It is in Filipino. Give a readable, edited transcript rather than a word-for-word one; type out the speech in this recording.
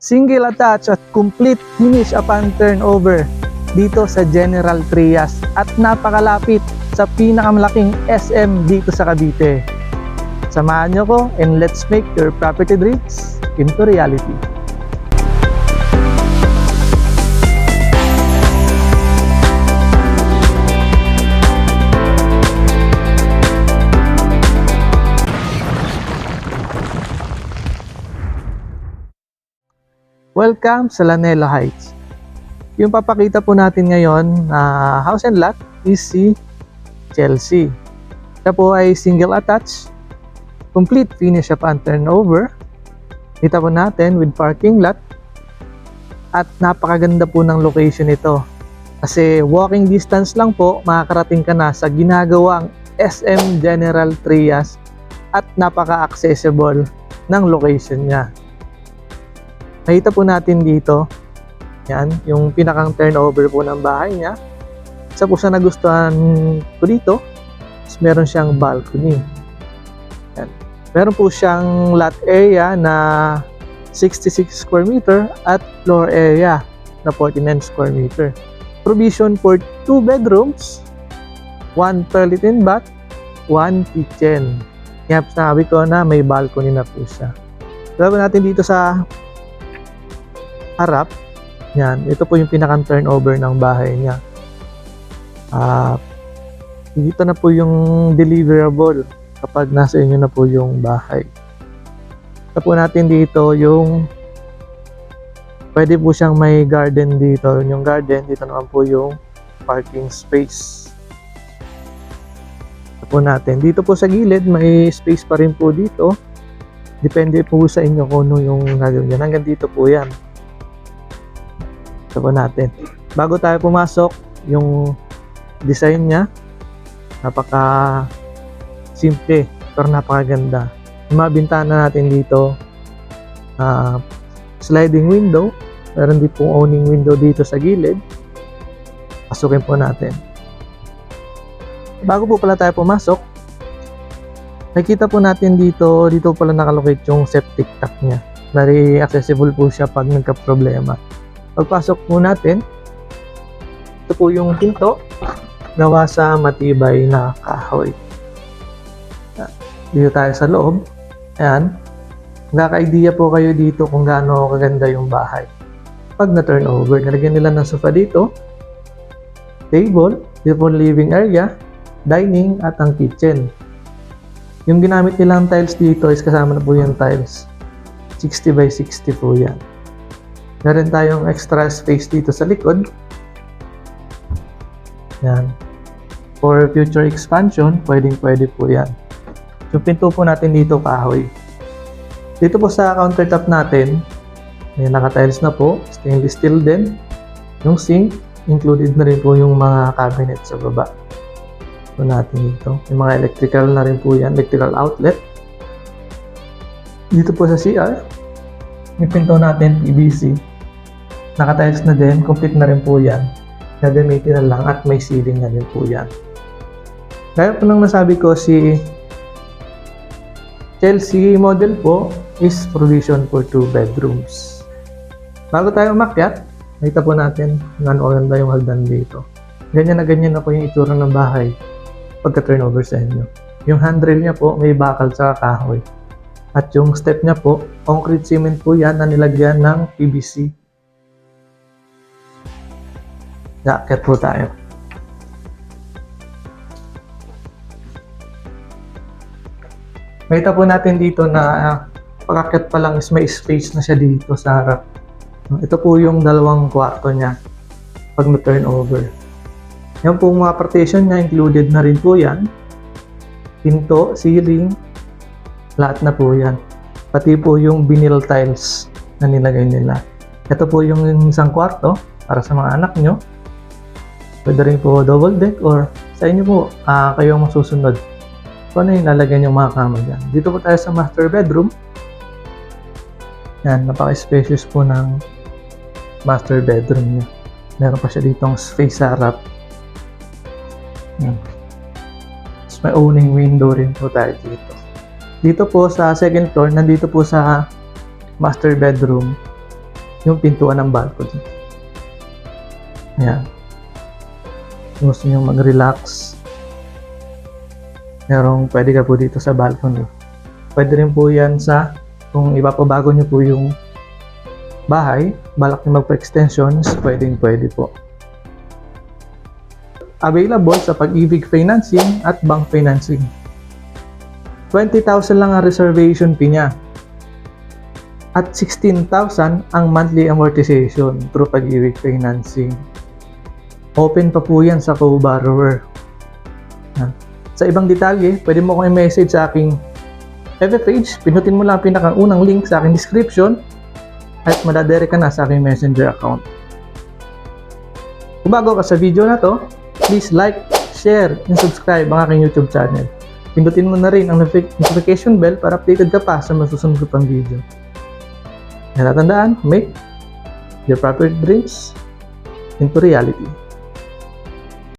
Single attach at complete finish upon turnover dito sa General Trias at napakalapit sa pinakamalaking SM dito sa Cavite. Samahan nyo ko and let's make your property dreams into reality. Welcome sa Lanela Heights. Yung papakita po natin ngayon na house and lot is si Chelsea. Siya po ay single attached, complete finish upon turnover. Kita po natin with parking lot. At napakaganda po ng location ito. Kasi walking distance lang po, makakarating ka na sa ginagawang SM General Trias at napaka-accessible ng location niya. Nakita po natin dito, yan, yung pinakang turnover po ng bahay niya. Isa po sa nagustuhan ko dito, is meron siyang balcony. Yan. Meron po siyang lot area na 66 square meter at floor area na 49 square meter. Provision for 2 bedrooms, 1 toilet and bath, 1 kitchen. Kaya sabi ko na may balcony na po siya. Gawin natin dito sa harap, yan, ito po yung pinakang turnover ng bahay niya. Dito na po yung deliverable kapag nasa inyo na po yung bahay. Ito po natin dito yung pwede po siyang may garden dito. Yung garden, dito naman po yung parking space. Ito po natin. Dito po sa gilid, may space pa rin po dito. Depende po sa inyo kung ano yung gagawin yan. Hanggang dito po yan. Ito po natin. Bago tayo pumasok, yung design niya, napaka simple pero napakaganda. Yung mga bintana natin dito, sliding window, meron din pong owning window dito sa gilid. Pasukin po natin. Bago po pala tayo pumasok, nakikita po natin dito pala nakalocate yung septic tank niya. Very accessible po siya pag nagka-problema. Pagpasok po natin, ito po yung pinto gawa sa matibay na kahoy. Dito tayo sa loob. Ayan. Magkaka-idea po kayo dito kung gaano kaganda yung bahay. Pag na-turn over, nalagyan nila ng sofa dito, table, dito po living area, dining, at ang kitchen. Yung ginamit nilang tiles dito is kasama na po yung tiles. 60 by 60 po yan. Meron tayong extra space dito sa likod. Yan. For future expansion, pwede po yan. Yung pinto po natin dito, kahoy. Dito po sa countertop natin, may naka-tiles na po. Stainless steel din. Yung sink, included na rin po yung mga cabinet sa baba. Ito natin dito. Yung mga electrical na rin po yan. Electrical outlet. Dito po sa CR, yung pinto natin, PVC. Naka-tiles na din, complete na rin po yan. Gagamitin na lang at may ceiling na rin po yan. Gaya po nang nasabi ko, si Chelsea model po is provision for 2 bedrooms. Bago tayo umakyat, nakita po natin kung ano ganda yung hagdan dito. Ganyan na po yung itsura ng bahay pagka-turnover sa inyo. Yung handrail niya po, may bakal sa kahoy. At yung step niya po, concrete cement po yan na nilagyan ng PVC. Jacket po tayo. Makita po natin dito na pag-akyat pa lang is may space na siya dito sa harap. Ito po yung dalawang kwarto niya pag na-turn over. Yan po mga partition niya, included na rin po yan. Pinto, ceiling, lahat na po yan. Pati po yung vinyl tiles na nilagay nila. Ito po yung isang kwarto para sa mga anak nyo. Pwede rin po double deck or sa inyo po, kayo ang masusunod. Kung ano yung lalagyan yung mga kama dyan. Dito po tayo sa master bedroom. Yan, napaka-spacious po ng master bedroom niya. Meron pa siya ditong space sa harap. Yan. Tapos may owning window rin po tayo dito. Dito po sa second floor, nandito po sa master bedroom, yung pintuan ng balcony. Ayan. Kung gusto nyo mag-relax, pwede ka po dito sa balcony. Pwede rin po yan kung ipapabago nyo po yung bahay, balak nyo magpa-extensions, pwede po. Available sa Pag-ibig Financing at Bank Financing. 20,000 lang ang reservation fee niya. At 16,000 ang monthly amortization through Pag-ibig Financing. Open pa po yan sa co-borrower. Sa ibang detalye, pwede mo akong i-message sa aking FB page. Pinutin mo lang ang pinakaunang link sa aking description at madadire ka na sa aking messenger account. Kung bago ka sa video na to, please like, share, and subscribe ang aking YouTube channel. Pindutin mo na rin ang notification bell para updated ka pa sa masusunod ko pang video. Natatandaan, make your property dreams into reality.